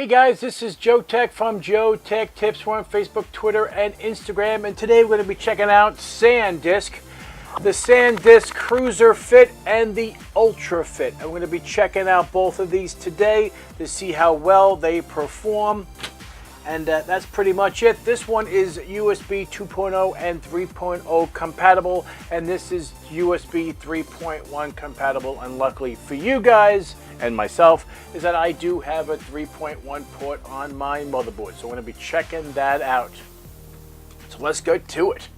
Hey guys, this is Joe Tech from JoeteckTips. We're on Facebook, Twitter, and Instagram, and today we're going to be checking out Sandisk, the Sandisk Cruiser Fit and the Ultra Fit. I'm going to be checking out both of these today to see how well they perform, and that's pretty much it. This one is USB 2.0 and 3.0 compatible, and this is USB 3.1 compatible, and luckily for you guys and myself is that I do have a 3.1 port on my motherboard, so we're going to be checking that out. So let's go to it.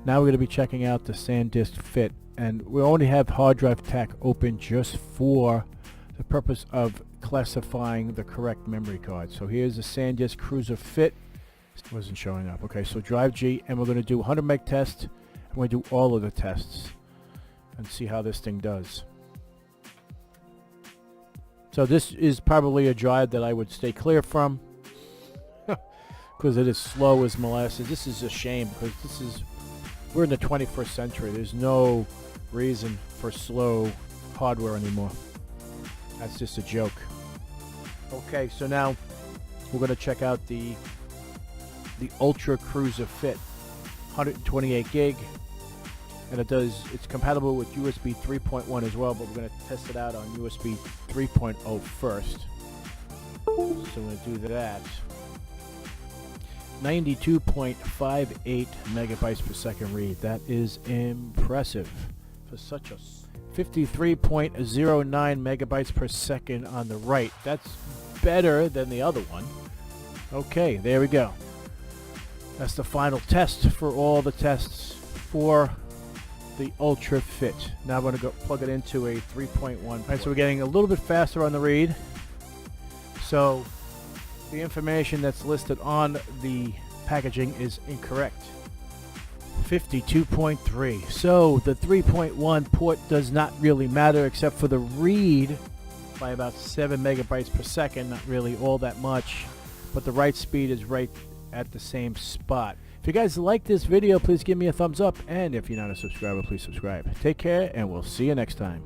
Now we're going to be checking out the Sandisk Fit, and we only have hard drive tech open just for the purpose of classifying the correct memory card. So here's the Sandisk Cruiser Fit. It wasn't showing up. Okay, so drive G, and we're going to do 100 meg test, and we're going to do all of the tests and see how this thing does. So this is probably a drive that I would stay clear from because it is slow as molasses. This is a shame because we're in the 21st century. There's no reason for slow hardware anymore. That's just a joke. Okay, so now we're going to check out the Ultra Cruiser Fit, 128 gig, and it's compatible with USB 3.1 as well, but we're going to test it out on USB 3.0 first. So we're going to do that. 92.58 megabytes per second read. That is impressive for such a 53.09 megabytes per second on the write. That's better than the other one. Okay, there we go. That's the final test for all the tests for the Ultra Fit. Now I'm going to go plug it into a 3.1. All right, so we're getting a little bit faster on the read. So the information that's listed on the packaging is incorrect. 52.3. So the 3.1 port does not really matter except for the read by about 7 megabytes per second. Not really all that much, but the write speed is right at the same spot. If you guys like this video, please give me a thumbs up, and if you're not a subscriber, please subscribe. Take care, and we'll see you next time.